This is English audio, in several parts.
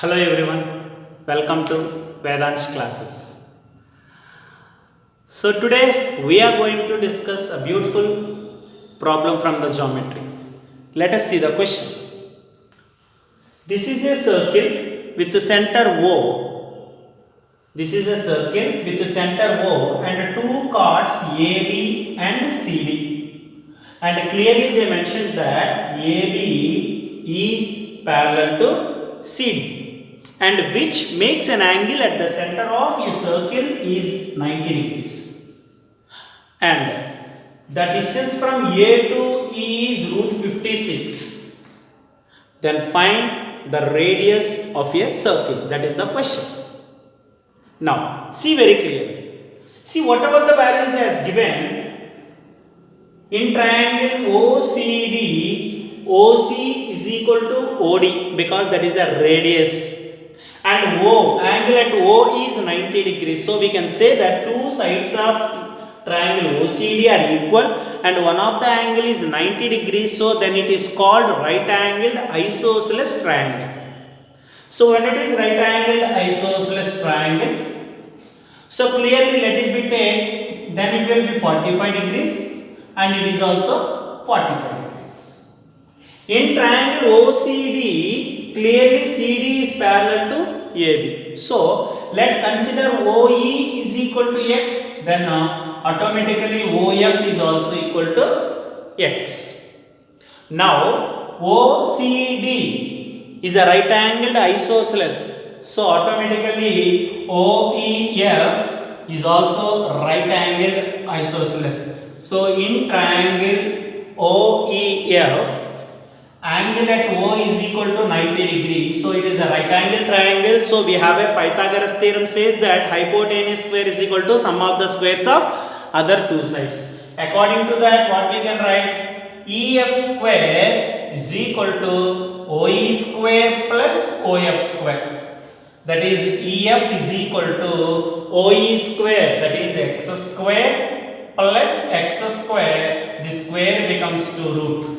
Hello everyone, welcome to Vedant's classes. So today we are going to discuss a beautiful problem from the geometry. Let us see the question. This is a circle with the center O. This is a circle with the center O and two chords AB and CD. And clearly they mentioned that AB is parallel to CD, and which makes an angle at the center of a circle is 90 degrees. And the distance from A to E is root 56. Then find the radius of a circle. That is the question. Now, see very clearly. See, whatever the values has given in triangle OCD, OC is equal to OD because that is the radius, and O, angle at O is 90 degrees. So we can say that two sides of triangle OCD are equal and one of the angle is 90 degrees. So then it is called right angled isosceles triangle. So when it is right angled isosceles triangle, so clearly let it be taken, then it will be 45 degrees and it is also 45 degrees. In triangle OCD, clearly CD is parallel to AB. So let consider OE is equal to X, then automatically OF is also equal to X. Now OCD is a right angled isosceles. So automatically OEF is also right angled isosceles. So in triangle OEF, angle at O is equal to 90 degrees. So it is a right angle triangle. So we have a Pythagoras theorem says that hypotenuse square is equal to sum of the squares of other two sides. According to that, what we can write? EF square is equal to OE square plus OF square. That is EF is equal to OE square, that is x square plus x square. The square becomes 2 root.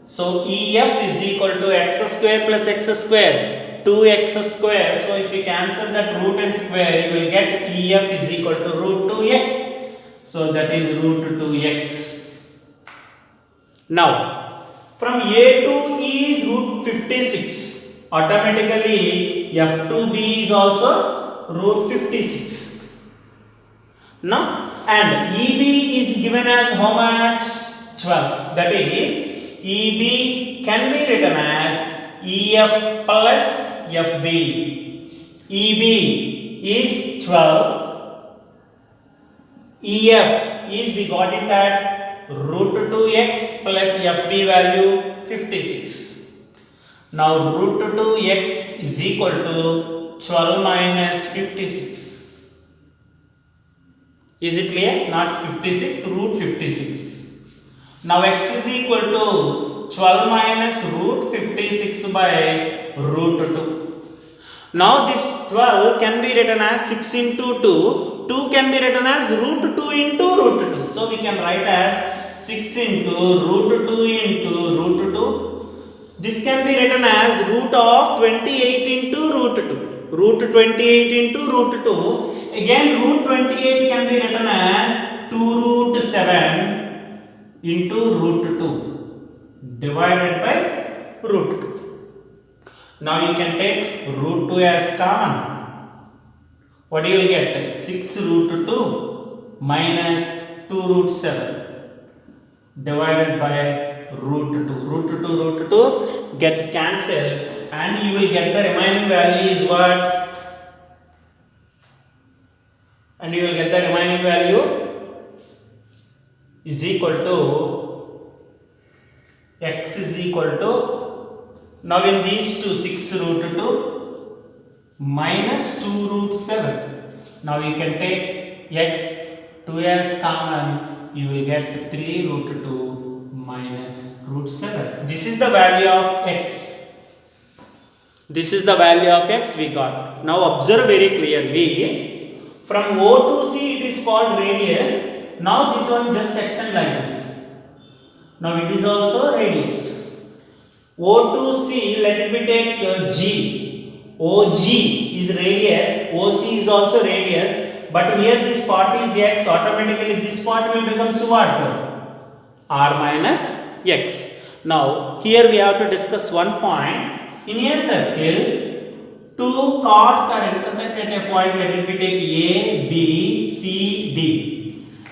So EF is equal to x square plus x square, 2x square. So if you cancel that root and square, you will get EF is equal to root 2x. So that is root 2x. Now from A to E is root 56. Automatically F2B is also root 56. Now and EB is given as how much? 12. That is EB can be written as EF plus FB. EB is 12. EF is, we got it that root 2x plus FB value 56. Now root 2x is equal to 12 minus 56. Is it clear? Not 56, root 56. Now x is equal to 12 minus root 56 by root 2. Now this 12 can be written as 6 into 2. 2 can be written as root 2 into root 2. So we can write as 6 into root 2 into root 2. This can be written as root of 28 into root 2. Root 28 into root 2. Again root 28 can be written as 2 root 7 into root 2 divided by root 2. Now you can take root 2 as common. What do you get? 6 root 2 minus 2 root 7 divided by root 2. Root 2 gets cancelled and you will get the remaining value is what? And you will get the remaining value is equal to x is equal to, now in these two, 6 root 2 minus 2 root 7. Now you can take x 2 as common, you will get 3 root 2 minus root 7. This is the value of x. This is the value of x we got. Now observe very clearly. From O to C it is called radius. Now this one just section like this. Now it is also radius. O to C, let it be take G. OG is radius, OC is also radius, but here this part is x, automatically this part will become what? R minus x. Now here we have to discuss one point. In a circle, two chords are intersected at a point, let it be take A, B, C, D.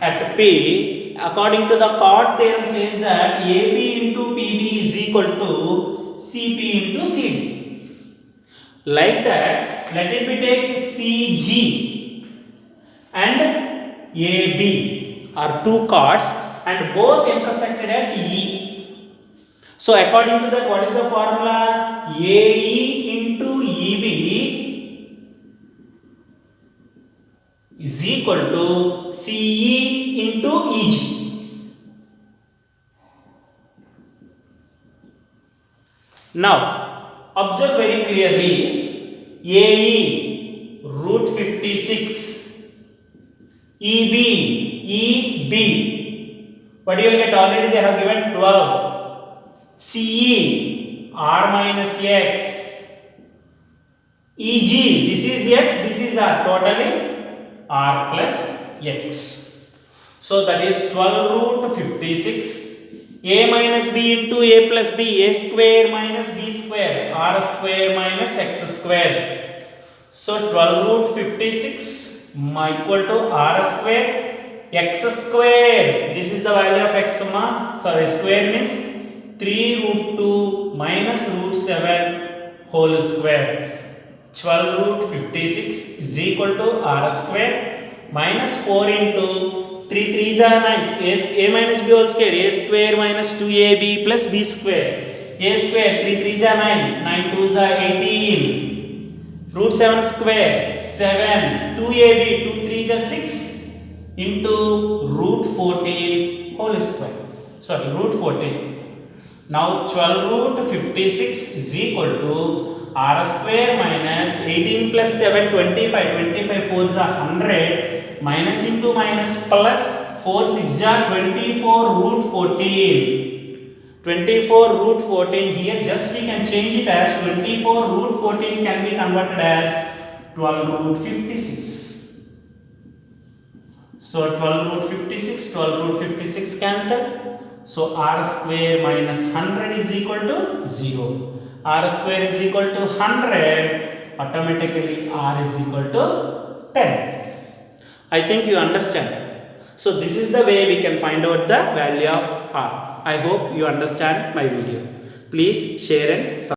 At P, according to the chord theorem says that AB into PB is equal to CP into CD. Like that, let it be take CG and AB are two chords and both intersected at E. So according to that, what is the formula? AE into EB is equal to CE into EG. Now observe very clearly. AE root 56, EB, what do you get? Already they have given 12. CE R minus x, EG this is x, this is r, totally r plus x. So that is 12 root 56. A minus b into a plus b, a square minus b square, r square minus x square. So 12 root 56 equal to r square, x square, this is the value of x, square means 3 root 2 minus root 7 whole square. 12 root 56 is equal to r square minus 4 into 3 3s are 9, a minus b whole square, a square minus 2ab plus b square, a square 3 3s are 9, 9 2s are 18, root 7 square 7, 2ab 2 3s are 6 into root 14 whole square, sorry root 14. Now 12 root 56 is equal to r square minus 18 plus 7 25, 25 4s are 100, minus into minus plus 4 6 are 24 root 14, 24 root 14. Here just we can change it as 24 root 14 can be converted as 12 root 56. So 12 root 56, 12 root 56 cancel. So r square minus 100 is equal to 0. R square is equal to 100. Automatically r is equal to 10. I think you understand. So this is the way we can find out the value of r. I hope you understand my video. Please share and subscribe.